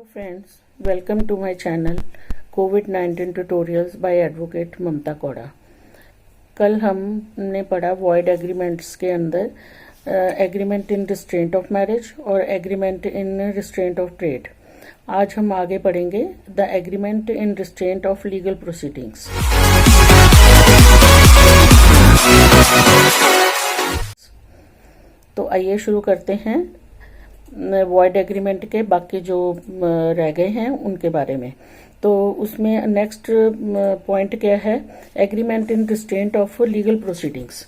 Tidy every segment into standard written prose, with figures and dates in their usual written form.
friends, welcome to my channel COVID-19 tutorials by advocate Mamta Kaura. कल हमने पढ़ा वॉइड एग्रीमेंट्स के अंदर agreement in restraint of marriage और agreement in restraint of trade. आज हम आगे पढ़ेंगे the agreement in restraint of legal proceedings. तो आइए शुरू करते हैं वॉइड एग्रीमेंट के बाकी जो रह गए हैं उनके बारे में। तो उसमें नेक्स्ट पॉइंट क्या है, agreement in restraint of legal proceedings.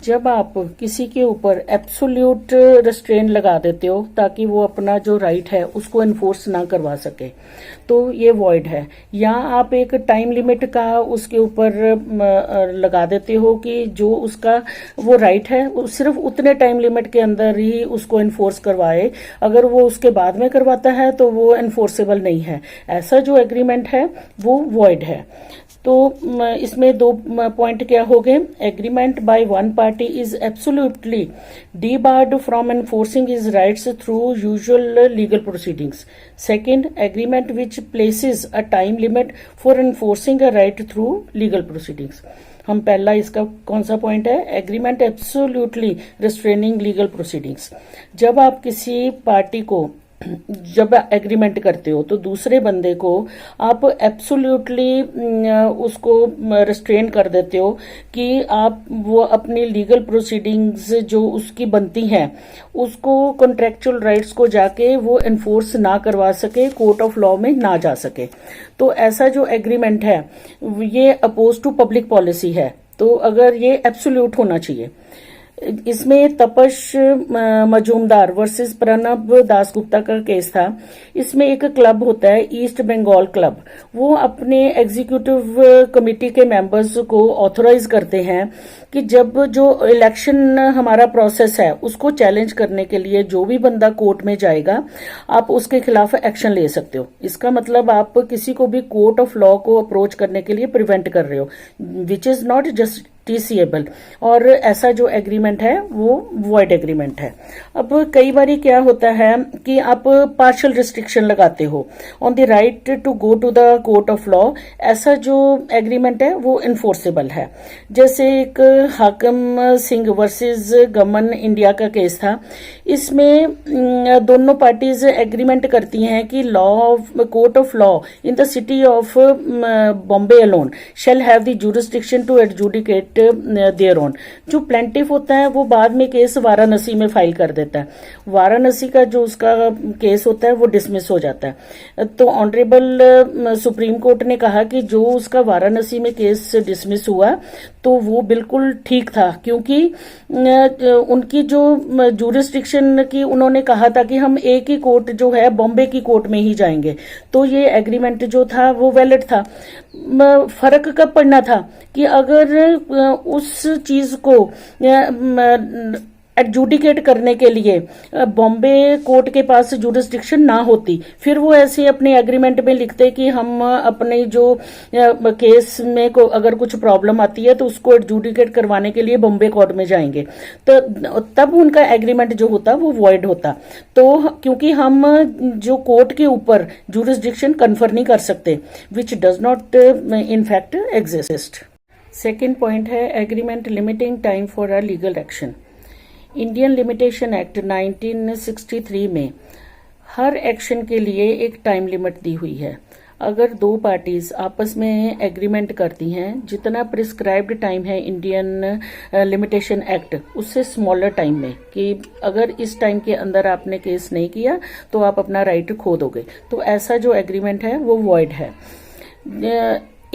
जब आप किसी के ऊपर एब्सोल्यूट रिस्ट्रेन लगा देते हो ताकि वो अपना जो राइट है उसको एनफोर्स ना करवा सके, तो ये वॉइड है। या आप एक टाइम लिमिट का उसके ऊपर लगा देते हो कि जो उसका वो राइट है वो सिर्फ उतने टाइम लिमिट के अंदर ही उसको एनफोर्स करवाए, अगर वो उसके बाद में करवाता है तो वो एनफोर्सेबल नहीं है। ऐसा जो एग्रीमेंट है वो वॉइड है। तो इसमें दो पॉइंट क्या हो गए, agreement by one party is absolutely debarred from enforcing his rights through usual legal proceedings. Second, agreement which places a time limit for enforcing a right through legal proceedings. हम पहला इसका कौन सा पॉइंट है, agreement absolutely restraining legal proceedings. जब आप किसी party को जब एग्रीमेंट करते हो तो दूसरे बंदे को आप एब्सोल्युटली उसको रिस्ट्रेन कर देते हो कि आप वो अपनी लीगल प्रोसीडिंग्स जो उसकी बनती हैं उसको कॉन्ट्रेक्चुअल राइट्स को जाके वो एनफोर्स ना करवा सके, कोर्ट ऑफ लॉ में ना जा सके। तो ऐसा जो एग्रीमेंट है ये अपोज टू पब्लिक पॉलिसी है। तो अगर ये एब्सोल्यूट होना चाहिए। इसमें तपस मजूमदार वर्सेस प्रणब दासगुप्ता का केस था। इसमें एक क्लब होता है ईस्ट बंगाल क्लब, वो अपने एग्जीक्यूटिव कमेटी के मेंबर्स को ऑथराइज करते हैं कि जब जो इलेक्शन हमारा प्रोसेस है उसको चैलेंज करने के लिए जो भी बंदा कोर्ट में जाएगा आप उसके खिलाफ एक्शन ले सकते हो। इसका मतलब आप किसी को भी कोर्ट ऑफ लॉ को अप्रोच करने के लिए प्रिवेंट कर रहे हो, विच इज नॉट जस्टिसिएबल। और ऐसा जो एग्रीमेंट है वो वॉइड एग्रीमेंट है। अब कई बार क्या होता है कि आप पार्शियल रिस्ट्रिक्शन लगाते हो on the right to go to the court of law. ऐसा जो एग्रीमेंट है वो इन्फोर्सेबल है। जैसे एक Hakim Singh versus government India का केस था। इसमें दोनों पार्टीज एग्रीमेंट करती हैं कि court of law in the city of Bombay alone shall have the jurisdiction to adjudicate thereon. जो प्लेंटिफ होता है वो बाद में केस वाराणसी में फाइल कर देता है। वाराणसी का जो उसका केस होता है वो डिसमिस हो जाता है। तो ऑनरेबल सुप्रीम कोर्ट ने कहा कि जो उसका वाराणसी में केस डिसमिस हुआ तो वो बिल्कुल ठीक था, क्योंकि उनकी जो जुरिस्डिक्शन की उन्होंने कहा था कि हम एक ही कोर्ट जो है बॉम्बे की कोर्ट में ही जाएंगे। तो ये एग्रीमेंट जो था वो वैलिड था। फर्क कब पड़ना था कि अगर उस चीज को एडजुडिकेट करने के लिए बॉम्बे कोर्ट के पास जुरिस्डिक्शन ना होती, फिर वो ऐसे अपने एग्रीमेंट में लिखते कि हम अपने जो केस में को अगर कुछ प्रॉब्लम आती है तो उसको एडजुडिकेट करवाने के लिए बॉम्बे कोर्ट में जाएंगे, तो तब उनका एग्रीमेंट जो होता वो वॉइड होता। तो क्योंकि हम जो कोर्ट के ऊपर जुरिस्डिक्शन कन्फर नहीं कर सकते, which does not in fact exist. Second point है agreement limiting time for a legal action. Indian Limitation Act 1963 में हर एक्शन के लिए एक टाइम लिमिट दी हुई है। अगर दो पार्टीज आपस में एग्रीमेंट करती हैं, जितना प्रिस्क्राइब्ड टाइम है इंडियन लिमिटेशन एक्ट उससे स्मॉलर टाइम में, कि अगर इस टाइम के अंदर आपने केस नहीं किया तो आप अपना राइट खो दोगे, तो ऐसा जो एग्रीमेंट है वो वॉइड है।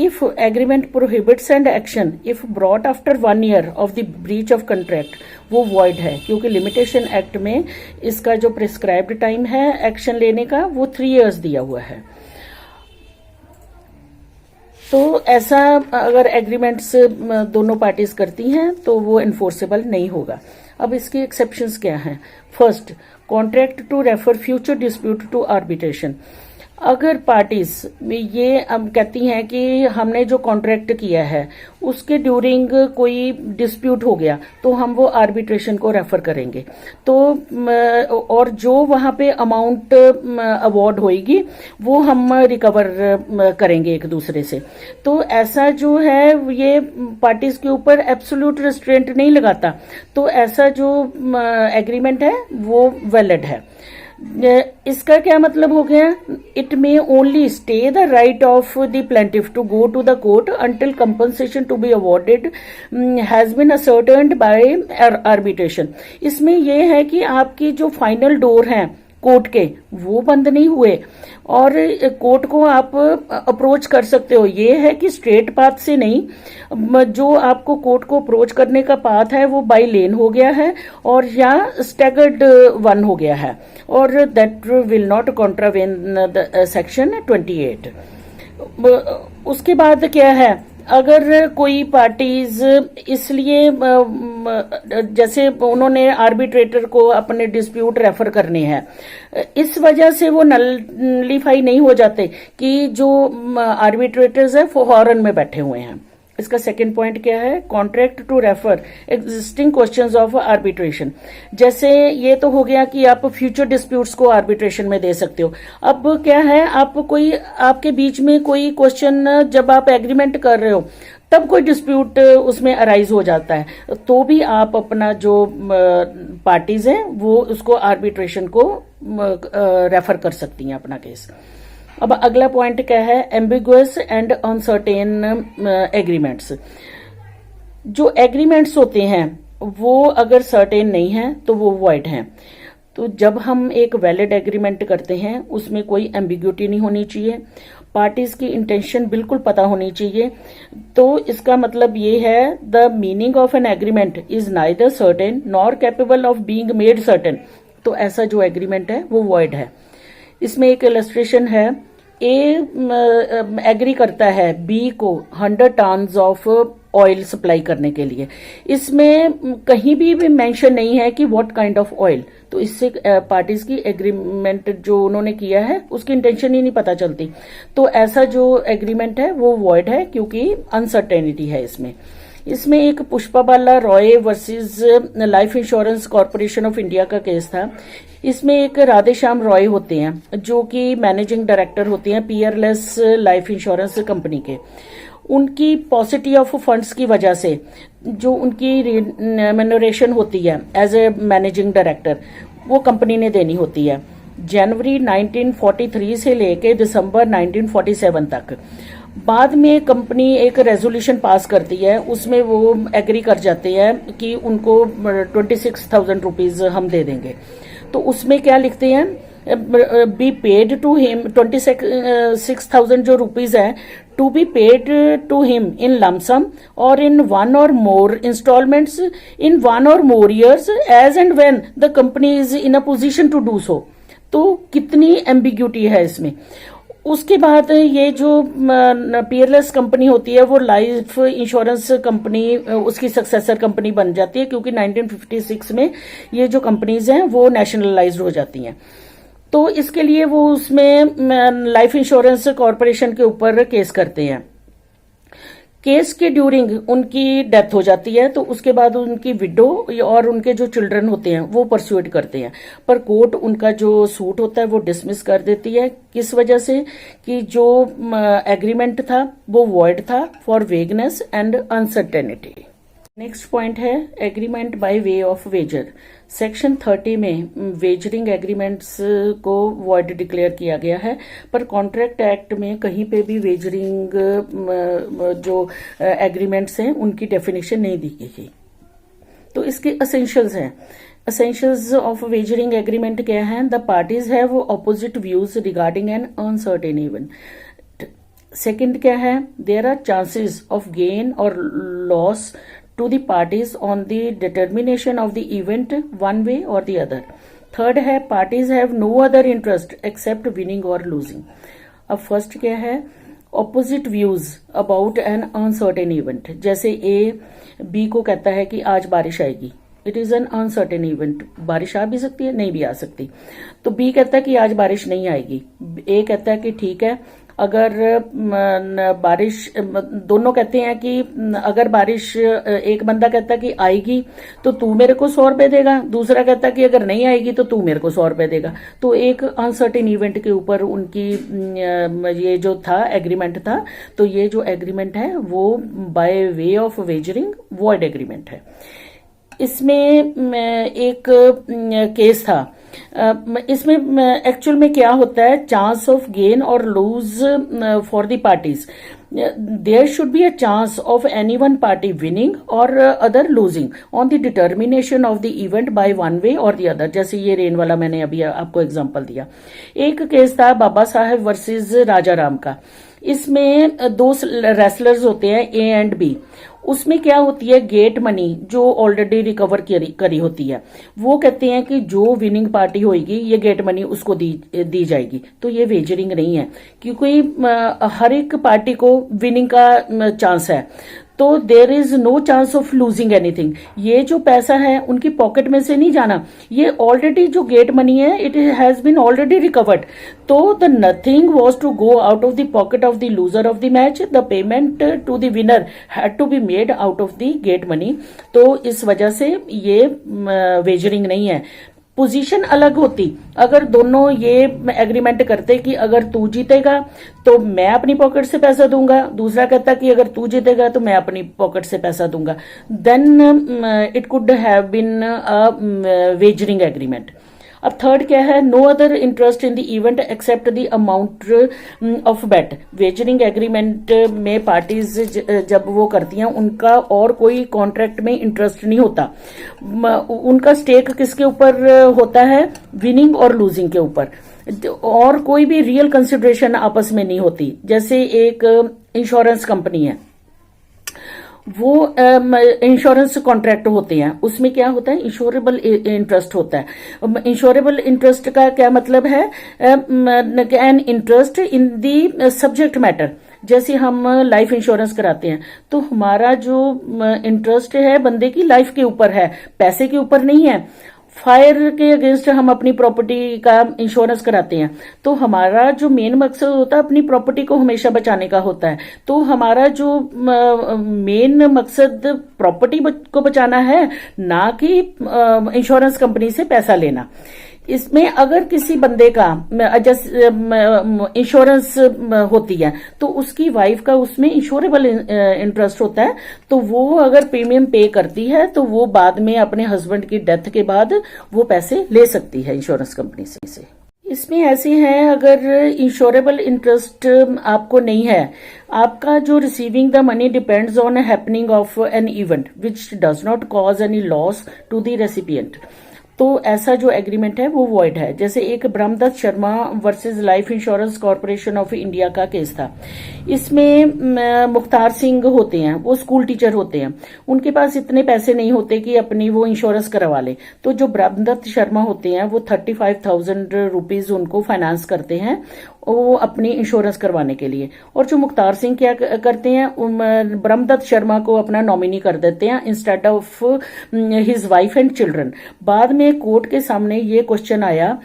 If agreement prohibits an action if brought after 1 year of the breach of contract, वो void है, क्योंकि लिमिटेशन एक्ट में इसका जो प्रिस्क्राइब्ड टाइम है एक्शन लेने का वो 3 years दिया हुआ है। तो ऐसा अगर एग्रीमेंट्स दोनों पार्टीज करती हैं तो वो एनफोर्सेबल नहीं होगा। अब इसकी एक्सेप्शंस क्या हैं। First, contract to refer future dispute to arbitration. अगर पार्टीज ये अब कहती हैं कि हमने जो कॉन्ट्रैक्ट किया है उसके ड्यूरिंग कोई डिस्प्यूट हो गया तो हम वो आर्बिट्रेशन को रेफर करेंगे, तो और जो वहां पे अमाउंट अवार्ड होगी वो हम रिकवर करेंगे एक दूसरे से। तो ऐसा जो है ये पार्टीज के ऊपर एब्सोल्यूट रिस्ट्रेंट नहीं लगाता, तो ऐसा जो एग्रीमेंट है वो वैलिड है। इसका क्या मतलब हो गया? It may only stay the right of the plaintiff to go to the court until compensation to be awarded has been ascertained by arbitration. इसमें यह है कि आपकी जो फाइनल डोर है कोर्ट के वो बंद नहीं हुए और कोर्ट को आप अप्रोच कर सकते हो। ये है कि स्ट्रेट पाथ से नहीं, जो आपको कोर्ट को अप्रोच करने का पाथ है वो बाई लेन हो गया है और या स्टैगर्ड वन हो गया है, और that will not contravene the section 28। उसके बाद क्या है, अगर कोई पार्टीज इसलिए जैसे उन्होंने आर्बिट्रेटर को अपने डिस्प्यूट रेफर करने हैं, इस वजह से वो नलिफाई नहीं हो जाते कि जो आर्बिट्रेटर्स है फॉरेन में बैठे हुए हैं। इसका सेकंड पॉइंट क्या है? Contract to refer existing questions of arbitration. जैसे ये तो हो गया कि आप फ्यूचर डिस्प्यूट्स को आर्बिट्रेशन में दे सकते हो। अब क्या है, आप कोई आपके बीच में कोई क्वेश्चन जब आप एग्रीमेंट कर रहे हो तब कोई डिस्प्यूट उसमें अराइज हो जाता है, तो भी आप अपना जो पार्टीज हैं वो उसको आर्बिट्रेशन को रेफर कर सकती हैं अपना केस। अब अगला पॉइंट क्या है? Ambiguous and uncertain agreements. जो एग्रीमेंट्स होते हैं वो अगर सर्टेन नहीं है तो वो वॉइड हैं। तो जब हम एक वैलिड एग्रीमेंट करते हैं उसमें कोई एम्बिग्यूटी नहीं होनी चाहिए, पार्टीज की इंटेंशन बिल्कुल पता होनी चाहिए। तो इसका मतलब ये है, the meaning of an agreement is neither certain nor capable of being made certain. तो ऐसा जो एग्रीमेंट है वो वॉइड है। इसमें एक इलस्ट्रेशन है, ए एग्री करता है बी को 100 टन्स ऑफ ऑयल सप्लाई करने के लिए। इसमें कहीं भी मेंशन नहीं है कि व्हाट काइंड ऑफ ऑयल, तो इससे पार्टीज की एग्रीमेंट जो उन्होंने किया है उसकी इंटेंशन ही नहीं पता चलती। तो ऐसा जो एग्रीमेंट है वो वॉइड है क्योंकि अनसर्टेनिटी है इसमें। इसमें एक Pushpabala Roy versus Life Insurance Corporation of India का केस था। इसमें एक राधेश्याम रॉय होते हैं जो कि मैनेजिंग डायरेक्टर होते हैं पीयरलेस लाइफ इंश्योरेंस कंपनी के। उनकी पॉसिटी ऑफ फंड्स की वजह से जो उनकी रेम्यूनरेशन होती है एज ए मैनेजिंग डायरेक्टर वो कंपनी ने देनी होती है जनवरी 1943 से लेके दिसंबर 1947 तक। बाद में कंपनी एक रेजोल्यूशन पास करती है, उसमें वो एग्री कर जाते हैं कि उनको 26,000 रुपीज हम दे देंगे। तो उसमें क्या लिखते हैं, बी पेड टू हिम 26,000 जो रुपीज है to be paid to him in lump sum और इन वन और मोर इंस्टॉलमेंट्स इन वन और more years as and when the company is in a position to do so. तो कितनी ambiguity है इसमें। उसके बाद ये जो पीयरलेस कंपनी होती है वो लाइफ इंश्योरेंस कंपनी उसकी सक्सेसर कंपनी बन जाती है क्योंकि 1956 में ये जो कंपनीज हैं वो नेशनलाइज्ड हो जाती हैं। तो इसके लिए वो उसमें लाइफ इंश्योरेंस कॉर्पोरेशन के ऊपर केस करते हैं। केस के ड्यूरिंग उनकी डेथ हो जाती है, तो उसके बाद उनकी विडो और उनके जो चिल्ड्रन होते हैं वो परस्यूट करते हैं, पर कोर्ट उनका जो सूट होता है वो डिसमिस कर देती है। किस वजह से? कि जो एग्रीमेंट था वो वॉइड था for vagueness and uncertainty. Next point है agreement by way of wager. Section 30 में वेजरिंग एग्रीमेंट्स को वॉइड डिक्लेयर किया गया है, पर कॉन्ट्रैक्ट एक्ट में कहीं पे भी वेजरिंग जो एग्रीमेंट्स हैं उनकी डेफिनेशन नहीं दी गई। तो इसके असेंशियल्स हैं। असेंशियल्स ऑफ वेजरिंग एग्रीमेंट क्या है? The parties have opposite views regarding an uncertain event. Second क्या है? There are chances of gain और loss to the parties on the determination of the event one way or the other. Third है parties have no other interest except winning or losing. अब first क्या है? opposite views about an uncertain event. जैसे A B को कहता है कि आज बारिश आएगी, it is an uncertain event, बारिश आ भी सकती है, नहीं भी आ सकती। तो बी कहता है कि आज बारिश नहीं आएगी, ए कहता है कि ठीक है। अगर बारिश, दोनों कहते हैं कि अगर बारिश, एक बंदा कहता है कि आएगी तो तू मेरे को 100 रुपए देगा, दूसरा कहता है कि अगर नहीं आएगी तो तू मेरे को 100 रुपए देगा। तो एक अनसर्टेन इवेंट के ऊपर उनकी ये जो था एग्रीमेंट था, तो ये जो एग्रीमेंट है वो bye way of wagering void agreement है। इसमें एक केस था, इसमें एक्चुअल में क्या होता है, चांस ऑफ गेन और lose for the parties, there should be a chance of any one party winning और other losing on the determination of the event by one way और द अदर। जैसे ये rain वाला मैंने अभी आपको example दिया। एक केस था बाबा साहेब वर्सेस राजा राम का। इसमें दो रेसलर्स होते हैं, ए एंड बी। उसमें क्या होती है, गेट मनी जो ऑलरेडी रिकवर करी होती है, वो कहते हैं कि जो विनिंग पार्टी होगी ये गेट मनी उसको दी जाएगी। तो ये वेजरिंग नहीं है, क्योंकि हर एक पार्टी को विनिंग का चांस है, तो there is no chance of losing anything. ये जो पैसा है उनकी पॉकेट में से नहीं जाना, ये ऑलरेडी जो गेट मनी है it has been already recovered. तो the nothing was to go out of the pocket of the loser of the match, the payment to the winner had to be made out of the gate money. तो इस वजह से ये wagering नहीं है। Position अलग होती, अगर दोनों ये एग्रीमेंट करते कि अगर तू जीतेगा तो मैं अपनी पॉकेट से पैसा दूंगा, दूसरा कहता कि अगर तू जीतेगा तो मैं अपनी पॉकेट से पैसा दूंगा, then it could have been a wagering agreement. अब थर्ड क्या है, no other interest in the event except the amount of bet. Wagering agreement में पार्टीज जब वो करती हैं उनका और कोई कॉन्ट्रैक्ट में इंटरेस्ट नहीं होता, उनका स्टेक किसके ऊपर होता है, विनिंग और लूजिंग के ऊपर, और कोई भी रियल कंसिडरेशन आपस में नहीं होती। जैसे एक इंश्योरेंस कंपनी है, वो इंश्योरेंस कॉन्ट्रैक्ट होते हैं, उसमें क्या होता है, इंश्योरेबल इंटरेस्ट होता है। इंश्योरेबल इंटरेस्ट का क्या मतलब है, an interest in the subject matter. जैसे हम लाइफ इंश्योरेंस कराते हैं तो हमारा जो इंटरेस्ट है बंदे की लाइफ के ऊपर है, पैसे के ऊपर नहीं है। फायर के अगेंस्ट हम अपनी प्रॉपर्टी का इंश्योरेंस कराते हैं, तो हमारा जो मेन मकसद होता है अपनी प्रॉपर्टी को हमेशा बचाने का होता है। तो हमारा जो मेन मकसद प्रॉपर्टी को बचाना है, ना कि इंश्योरेंस कंपनी से पैसा लेना। इसमें अगर किसी बंदे का जैसे इंश्योरेंस होती है तो उसकी वाइफ का उसमें इंश्योरेबल इंटरेस्ट होता है, तो वो अगर प्रीमियम पे करती है तो वो बाद में अपने हस्बैंड की डेथ के बाद वो पैसे ले सकती है इंश्योरेंस कंपनी से। इसमें ऐसे हैं, अगर इंश्योरेबल इंटरेस्ट आपको नहीं है, आपका जो receiving the money depends on happening of an event which does not cause any loss to the recipient, तो ऐसा जो एग्रीमेंट है वो वॉइड है। जैसे एक Brahmadatt Sharma versus Life Insurance Corporation of India का केस था। इसमें मुख्तार सिंह होते हैं, वो स्कूल टीचर होते हैं, उनके पास इतने पैसे नहीं होते कि अपनी वो इंश्योरेंस करवा ले। तो जो ब्रह्मदत्त शर्मा होते हैं वो 35,000 रुपीज उनको फाइनेंस करते हैं वो अपनी इंश्योरेंस करवाने के लिए। और जो मुख्तार सिंह क्या करते हैं, ब्रह्मदत्त शर्मा को अपना नॉमिनी कर देते हैं instead of his wife and children. बाद में कोर्ट के सामने ये क्वेश्चन आया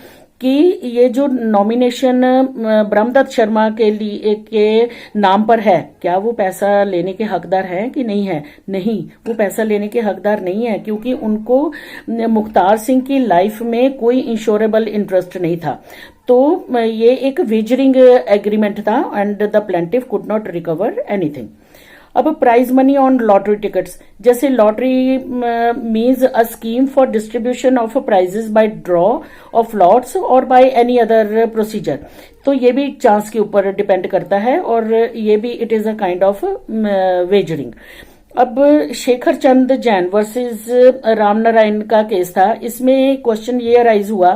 कि ये जो नॉमिनेशन ब्रह्मदत्त शर्मा के लिए के नाम पर है, क्या वो पैसा लेने के हकदार हैं कि नहीं है? नहीं, वो पैसा लेने के हकदार नहीं है, क्योंकि उनको मुख्तार सिंह की लाइफ में कोई इंश्योरेबल इंटरेस्ट नहीं था। तो ये एक वेजरिंग एग्रीमेंट था and the plaintiff could not recover anything. अब prize money on lottery tickets, जैसे lottery means a scheme for distribution of prizes by draw of lots और बाय एनी अदर प्रोसीजर, तो ये भी चांस के ऊपर depend करता है और ये भी it is a kind of wagering. अब शेखर चंद जैन वर्सेस राम नारायण का केस था। इसमें क्वेश्चन ये अराइज हुआ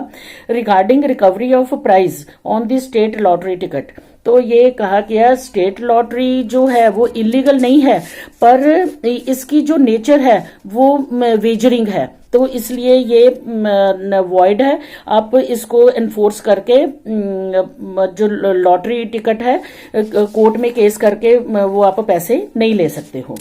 regarding recovery of prize on the state lottery ticket. तो ये कहा गया स्टेट लॉटरी जो है वो इलीगल नहीं है, पर इसकी जो नेचर है वो वेजरिंग है, तो इसलिए ये वॉइड है। आप इसको एनफोर्स करके जो लॉटरी टिकट है कोर्ट में केस करके वो आप पैसे नहीं ले सकते हो।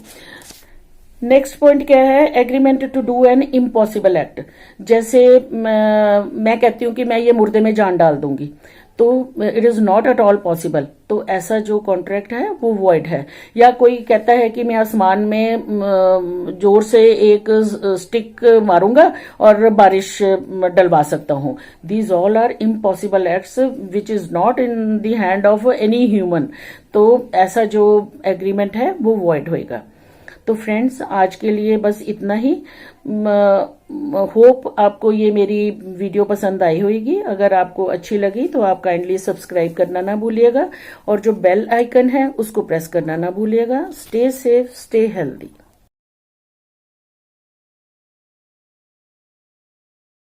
नेक्स्ट पॉइंट क्या है, agreement to do an impossible act. जैसे मैं कहती हूँ कि मैं ये मुर्दे में जान डाल दूंगी, तो it is not at all possible, तो ऐसा जो कॉन्ट्रैक्ट है वो वॉइड है। या कोई कहता है कि मैं आसमान में जोर से एक स्टिक मारूंगा और बारिश डलवा सकता हूं, these all are impossible acts which is not in the hand of any human, तो ऐसा जो एग्रीमेंट है वो वॉइड होएगा। तो फ्रेंड्स, आज के लिए बस इतना ही। होप आपको ये मेरी वीडियो पसंद आई होगी। अगर आपको अच्छी लगी तो आप काइंडली सब्सक्राइब करना ना भूलिएगा, और जो बेल आइकन है उसको प्रेस करना ना भूलिएगा। Stay safe, stay healthy.